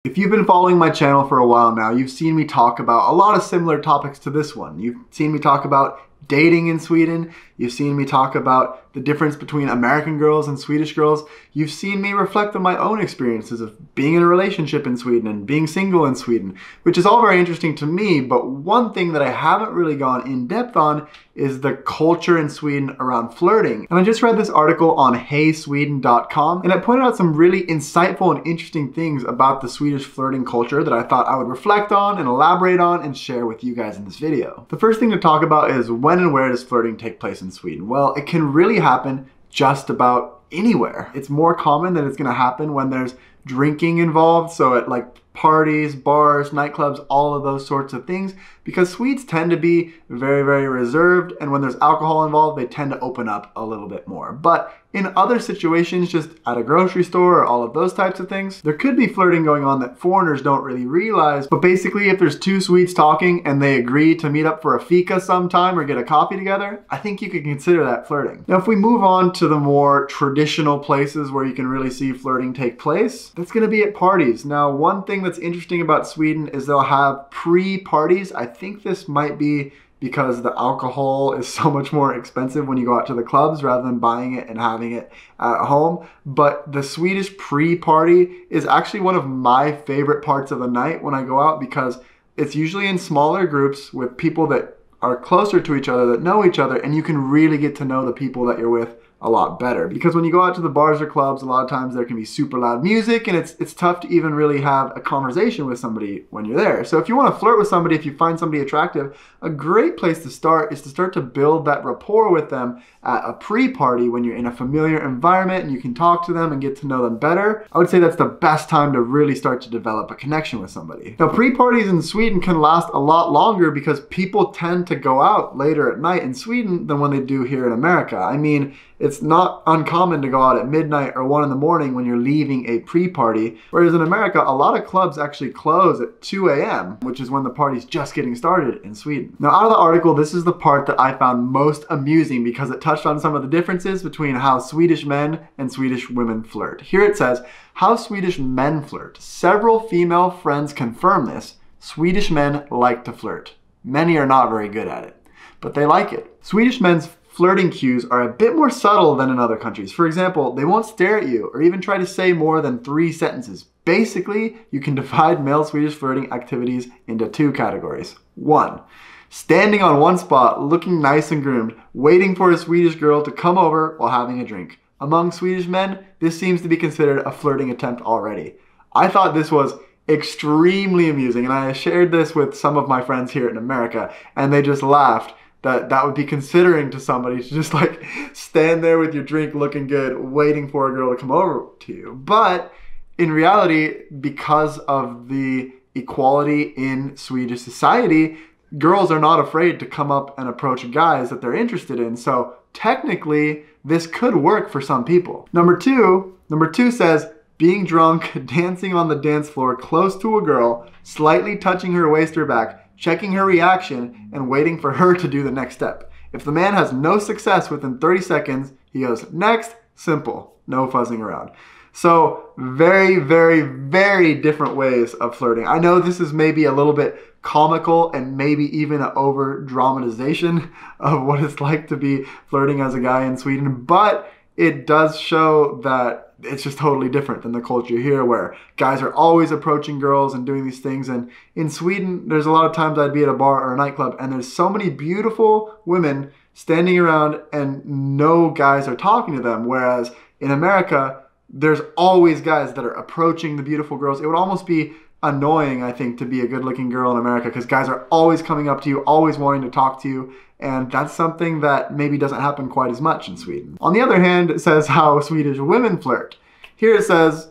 If you've been following my channel for a while now, you've seen me talk about a lot of similar topics to this one. You've seen me talk about dating in Sweden. You've seen me talk about the difference between American girls and Swedish girls. You've seen me reflect on my own experiences of being in a relationship in Sweden and being single in Sweden, which is all very interesting to me. But one thing that I haven't really gone in depth on is the culture in Sweden around flirting. And I just read this article on heysweden.com, and it pointed out some really insightful and interesting things about the Swedish flirting culture that I thought I would reflect on and elaborate on and share with you guys in this video. The first thing to talk about is when and where does flirting take place in Sweden? Well, it can really happen just about anywhere. It's more common that it's gonna happen when there's drinking involved, so at like parties, bars, nightclubs, all of those sorts of things, because Swedes tend to be very, very reserved, and when there's alcohol involved, they tend to open up a little bit more. But in other situations, just at a grocery store or all of those types of things, there could be flirting going on that foreigners don't really realize. But basically, if there's two Swedes talking and they agree to meet up for a fika sometime or get a coffee together, I think you could consider that flirting. Now, if we move on to the more traditional places where you can really see flirting take place, that's gonna be at parties. Now, one thing that's interesting about Sweden is they'll have pre-parties. I think this might be because the alcohol is so much more expensive when you go out to the clubs rather than buying it and having it at home. But the Swedish pre-party is actually one of my favorite parts of the night when I go out, because it's usually in smaller groups with people that are closer to each other, that know each other, and you can really get to know the people that you're with a lot better. Because when you go out to the bars or clubs, a lot of times there can be super loud music, and it's tough to even really have a conversation with somebody when you're there. So if you want to flirt with somebody, if you find somebody attractive, a great place to start is to start to build that rapport with them at a pre-party when you're in a familiar environment and you can talk to them and get to know them better. I would say that's the best time to really start to develop a connection with somebody. Now, pre-parties in Sweden can last a lot longer because people tend to go out later at night in Sweden than when they do here in America. I mean, it's not uncommon to go out at midnight or 1 in the morning when you're leaving a pre-party, whereas in America, a lot of clubs actually close at 2 a.m., which is when the party's just getting started in Sweden. Now, out of the article, this is the part that I found most amusing because it touched on some of the differences between how Swedish men and Swedish women flirt. Here it says, how Swedish men flirt. Several female friends confirm this. Swedish men like to flirt. Many are not very good at it, but they like it. Swedish men's flirting cues are a bit more subtle than in other countries. For example, they won't stare at you or even try to say more than 3 sentences. Basically, you can divide male Swedish flirting activities into 2 categories. 1, standing on one spot, looking nice and groomed, waiting for a Swedish girl to come over while having a drink. Among Swedish men, this seems to be considered a flirting attempt already. I thought this was extremely amusing, and I shared this with some of my friends here in America, and they just laughed that would be considering to somebody to just like stand there with your drink looking good, waiting for a girl to come over to you. But in reality, because of the equality in Swedish society, girls are not afraid to come up and approach guys that they're interested in. So technically, this could work for some people. Number two says, being drunk, dancing on the dance floor close to a girl, slightly touching her waist or back, checking her reaction, and waiting for her to do the next step. If the man has no success within 30 seconds, he goes, next, simple, no fuzzing around. So very, very, very different ways of flirting. I know this is maybe a little bit comical and maybe even an over dramatization of what it's like to be flirting as a guy in Sweden, but it does show that it's just totally different than the culture here, where guys are always approaching girls and doing these things. And in Sweden, there's a lot of times I'd be at a bar or a nightclub and there's so many beautiful women standing around and no guys are talking to them. Whereas in America, there's always guys that are approaching the beautiful girls. It would almost be annoying, I think, to be a good-looking girl in America, because guys are always coming up to you, always wanting to talk to you, and that's something that maybe doesn't happen quite as much in Sweden. On the other hand, it says how Swedish women flirt. Here it says,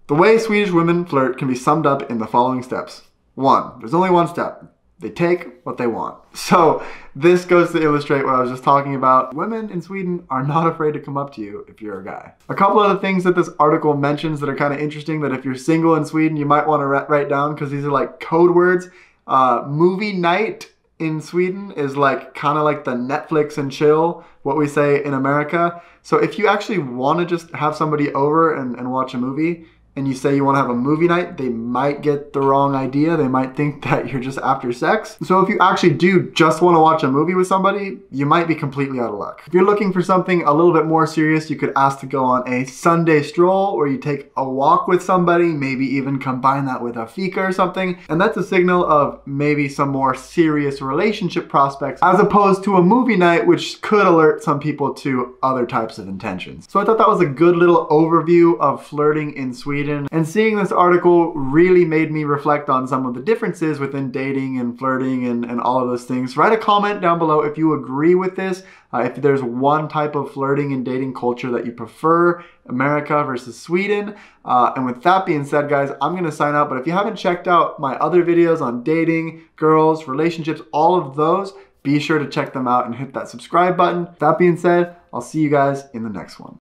the way Swedish women flirt can be summed up in the following steps. 1, there's only 1 step. They take what they want. So this goes to illustrate what I was just talking about. Women in Sweden are not afraid to come up to you if you're a guy. A couple of the things that this article mentions that are kind of interesting, that if you're single in Sweden, you might want to write down, because these are like code words. Movie night in Sweden is like kind of like the Netflix and chill, what we say in America. So if you actually want to just have somebody over and watch a movie, and you say you want to have a movie night, they might get the wrong idea. They might think that you're just after sex. So if you actually do just want to watch a movie with somebody, you might be completely out of luck. If you're looking for something a little bit more serious, you could ask to go on a Sunday stroll, or you take a walk with somebody, maybe even combine that with a fika or something. And that's a signal of maybe some more serious relationship prospects, as opposed to a movie night, which could alert some people to other types of intentions. So I thought that was a good little overview of flirting in Sweden. And seeing this article really made me reflect on some of the differences within dating and flirting and all of those things. Write a comment down below if you agree with this. If there's one type of flirting and dating culture that you prefer, America versus Sweden. And with that being said, guys, I'm going to sign out. But if you haven't checked out my other videos on dating, girls, relationships, all of those, be sure to check them out and hit that subscribe button. That being said, I'll see you guys in the next one.